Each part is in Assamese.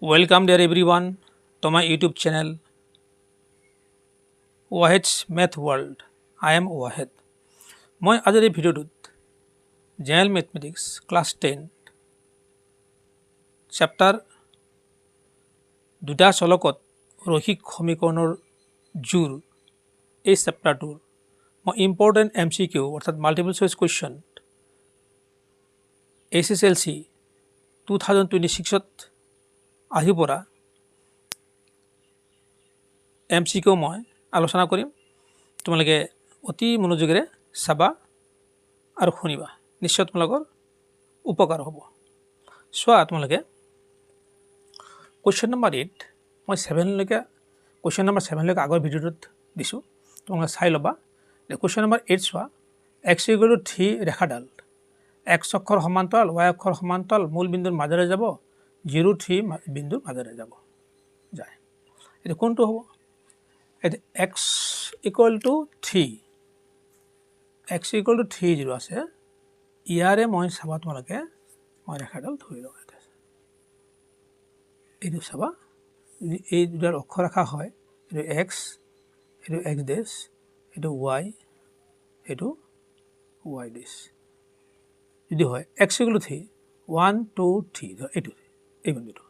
Welcome dear everyone to my YouTube channel Wahid's Math World. I am Wahid. মই আজিৰ এই ভিডিঅ'টোত জেনেৰেল মেথমেটিক্স ক্লাছ 10 চেপ্টাৰ দুটা চলকত ৰৈখিক সমীকৰণৰ জোৰ এই চেপ্টাৰটোৰ মই ইম্পৰ্টেণ্ট MCQ অৰ্থাৎ মাল্টিপল চইচ কুৱেশ্যন SSLC 2026ত আহি পৰা MCQ মই আলোচনা কৰিম। তোমালোকে অতি মনোযোগেৰে চাবা আৰু শুনিবা, নিশ্চয় তোমালোকৰ উপকাৰ হ'ব। চোৱা তোমালোকে কুৱেশ্যন নম্বৰ 8 মই 7লৈকে কুৱেশ্যন নম্বৰ 7লৈকে আগৰ ভিডিঅ'টোত দিছোঁ, তোমালোকে চাই ল'বা। কুৱেশ্যন নম্বৰ 8 চোৱা, x = 3 ৰেখাডাল x অক্ষৰ সমান্তৰাল y অক্ষৰ সমান্তৰাল মূল বিন্দুৰ মাজেৰে যাব 0 3 বিন্দুৰ মাজেৰে যাব যায়। এইটো কোনটো হ'ব? এটা x = 3 x = 3 0 আছে, ইয়াৰে মই চাবা তোমালোকে মই ৰেখাডাল ধৰি লওঁ। এইটো চাবা, যদি এই দুটাৰ অক্ষৰ ৰেখা হয়, এইটো x, এইটো x ডেছ, এইটো y, এইটো y ডেছ। যদি হয় x = 3 1 2 3 এইটো এই বিন্দুটো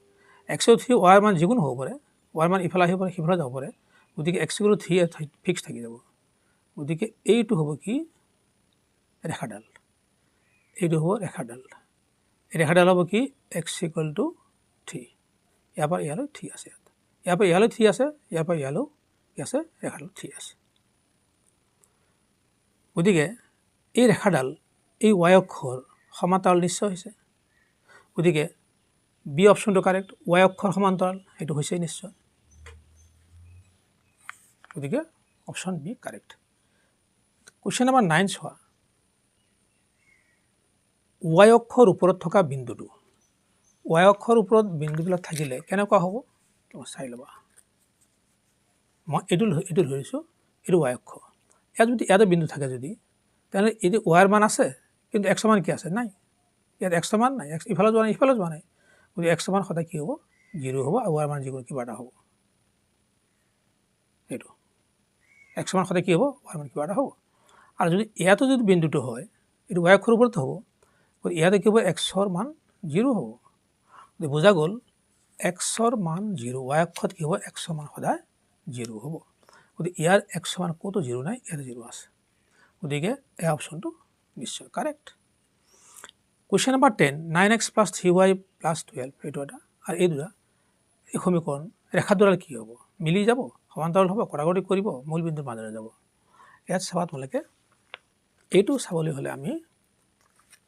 x = 3 y মান যিকোনো হ'ব পাৰে, y মান ইফালে আহিব পাৰে সিফালে যাব পাৰে, গতিকে x = 3 ফিক্স থাকি যাব। গতিকে এইটো হ'ব কি? ৰেখাডাল। এইটো হ'ব ৰেখাডাল। এই ৰেখাডাল হ'ব কি? x = 3। ইয়াৰ পৰা ইয়ালৈ 3 আছে, ইয়াৰ পৰা ইয়ালৈ 3 আছে, ইয়াৰ পৰা ইয়ালৈ কি আছে? ৰেখাডাল 3 আছে। গতিকে এই ৰেখাডাল এই y অক্ষৰ সমান্তৰাল নিশ্চয় হৈছে। গতিকে বি অপশ্যনটো কাৰেক্ট, y অক্ষৰ সমান্তৰাল এইটো হৈছে নিশ্চয়। গতিকে option B correct. Question number 9 চোৱা, y অক্ষৰ ওপৰত থকা বিন্দুটো, y অক্ষৰ ওপৰত বিন্দুবিলাক থাকিলে কেনেকুৱা হ'ব? তুমি চাই ল'বা। মই এইটো ধৰিছোঁ, এইটো y অক্ষ। ইয়াত যদি ইয়াতে বিন্দু থাকে, যদি তেনেহ'লে এইটো y ৰ মান আছে, কিন্তু x ৰ মান কি আছে? নাই। ইয়াত x ৰ মান নাই, x ইফালে যোৱা নাই, ইফালে যোৱা নাই। গতিকে x ৰ মান সদায় কি হ'ব? 0 হ'ব, আৰু y ৰ মান যিকোনো কিবা এটা হ'ব। এইটো x ৰ মান সদায় কি হ'ব? y ৰ মান কিবা এটা হ'ব। আৰু যদি ইয়াতো যদি বিন্দুটো হয়, এইটো y অক্ষৰ ওপৰত হ'ব, গতিকে ইয়াতে কি হ'ব? x ৰ মান 0 হ'ব। গতিকে বুজা গ'ল, x ৰ মান 0, y অক্ষত কি হ'ব? x ৰ মান সদায় 0 হ'ব। গতিকে ইয়াৰ x ৰ মান ক'তো 0 নাই, ইয়াতে 0 আছে। গতিকে এই অপশ্যনটো নিশ্চয় correct. Question number 10 9x + 3y + 12 এইটো এটা, আৰু এই দুটা এই সমীকৰণ ৰেখা দুডাল কি হ'ব? মিলি যাব, সমান্তৰাল হ'ব, কটাকটি কৰিব, মূল বিন্দুৰ মাজেৰে যাব। ইয়াত চাবা তোমালোকে, এইটো চাবলৈ হ'লে আমি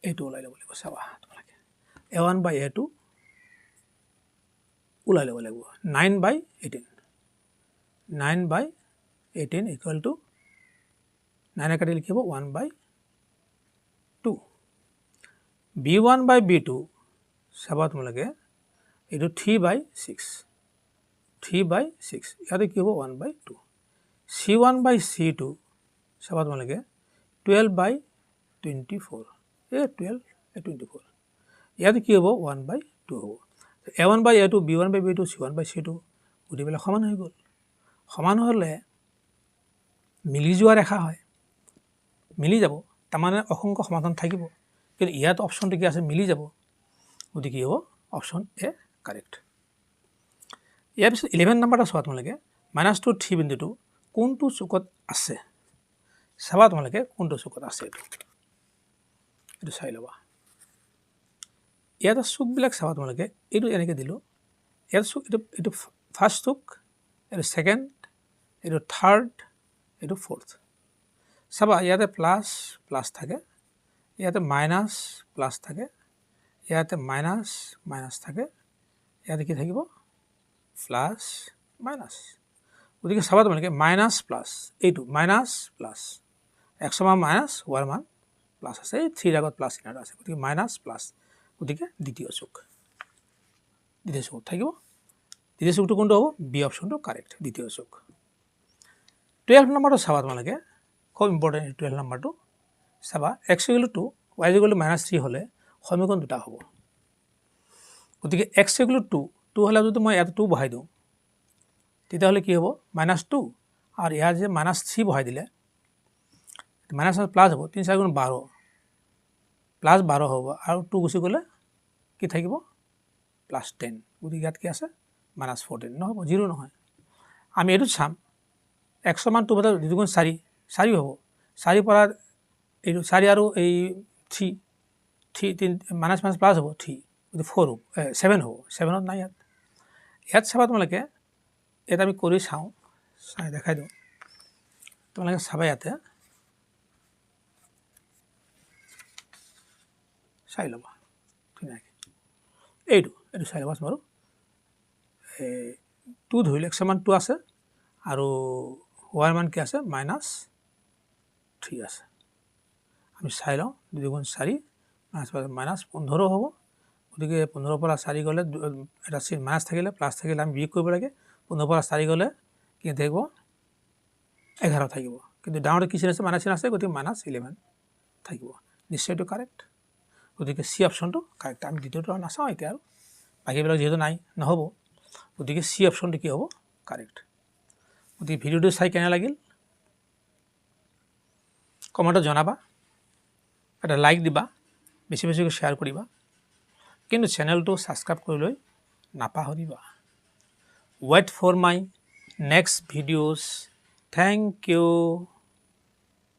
এইটো ওলাই ল'ব লাগিব। চাবা তোমালোকে a1 / a2 ওলাই ল'ব লাগিব। 9/18 9/18 = 9 কাটিলে কি হ'ব? 1/2। b1/b2 চাবা তোমালোকে, এইটো 3/6 3/6, ইয়াতে কি হ'ব? 1/2। c1/c2 চাবা তোমালোকে 12/24, এই 12 এই 24, ইয়াতে কি হ'ব? 1/2 হ'ব। a1/a2 b1/b2 c1/c2 গোটেইবিলাক সমান হৈ গ'ল। সমান হ'লে মিলি যোৱা ৰেখা হয়, মিলি যাব, তাৰমানে অসংখ্য সমাধান থাকিব, কিন্তু ইয়াত অপশ্যনটো কি আছে? মিলি যাব। গতিকে কি হ'ব? Option A correct. ইয়াৰ পিছত 11 নম্বৰটা চোৱা তোমালোকে, -2 3 বিন্দুটো কোনটো চুকত আছে? চাবা তোমালোকে কোনটো চুকত আছে, এইটো চাই ল'বা। ইয়াতে চুকবিলাক চাবা তোমালোকে, এইটো এনেকৈ দিলোঁ, ইয়াত চুক এইটো ফাৰ্ষ্ট চুক, এইটো ছেকেণ্ড, এইটো থাৰ্ড, এইটো ফ'ৰ্থ। চাবা ইয়াতে প্লাছ প্লাছ থাকে, ইয়াতে মাইনাছ প্লাছ থাকে, ইয়াতে মাইনাছ মাইনাছ থাকে, ইয়াতে কি থাকিব? Plus minus. গতিকে চাবা তোমালোকে মাইনাছ প্লাছ, এইটো মাইনাছ প্লাছ, x ৰ মান মাইনাছ, y ৰ মান প্লাছ আছে, এই 3ৰ আগত প্লাছ চিহ্ন আছে, গতিকে মাইনাছ প্লাছ। গতিকে দ্বিতীয় চুক থাকিব। দ্বিতীয় চুকটো কোনটো হ'ব? বি অপশ্যনটো কাৰেক্ট, দ্বিতীয় চুক। 12 নম্বৰটো চাবা তোমালোকে, খুব ইম্পৰ্টেণ্ট 12 নম্বৰটো। চাবা x = 2 y = -3 হ'লে সমীকৰণ দুটা হ'ব। গতিকে x = 2 2 হ'লে যদি মই ইয়াত 2 বহাই দিওঁ তেতিয়াহ'লে কি হ'ব -2 আৰু ইয়াত যে -3 বহাই দিলে মাইনাছ প্লাছ হ'ব 3 4 গুণ 12 প্লাছ 12 হ'ব আৰু 2 গুচি গ'লে কি থাকিব +10 গতিকে ইয়াত কি আছে -14 নহ'ব 0 নহয় আমি এইটো চাম 100 মান 2 বটা 2 গুণ 4 4 হ'ব 4 পৰা এইটো 4 আৰু এই 3 মাইনাছ প্লাছ হ'ব 3 গতিকে 4 হ'ব 7 হ'ব 7ত নাই ইয়াত চাবা তোমালোকে ইয়াত আমি কৰি চাওঁ চাই দেখাই দিওঁ তোমালোকে চাবা ইয়াতে চাই ল'বা ধুনীয়াকৈ এইটো চাই ল'বা বাৰু 2 ধৰিলে 100 মান 2 আছে আৰু হোৱাৰ মান কি আছে -3 আছে আমি চাই লওঁ 2 গুণ 4 -15 হ'ব গতিকে 15 পৰা 4 গ'লে এটা মাইনাছ থাকিলে প্লাছ থাকিলে আমি বিয়োগ কৰিব লাগে 15 পৰা 4 গ'লে কি থাকিব 11 থাকিব কিন্তু ডাঙৰটো কি চিন আছে মাইনাছ চিন আছে গতিকে -11 থাকিব নিশ্চয় এইটো কাৰেক্ট গতিকে চি অপশ্যনটো কাৰেক্ট আমি দ্বিতীয়টো নাচাওঁ এতিয়া আৰু বাকীবিলাক যিহেতু নাই নহ'ব গতিকে চি অপশ্যনটো কি হ'ব কাৰেক্ট গতিকে ভিডিঅ'টো চাই কেনে লাগিল কমেণ্টত জনাবা এটা লাইক দিবা বেছি বেছিকৈ শ্বেয়াৰ কৰিবা কিন্তু চেনেলটো ছাবস্ক্ৰাইব কৰি লৈ নাপাহৰিবা wait for my next videos thank U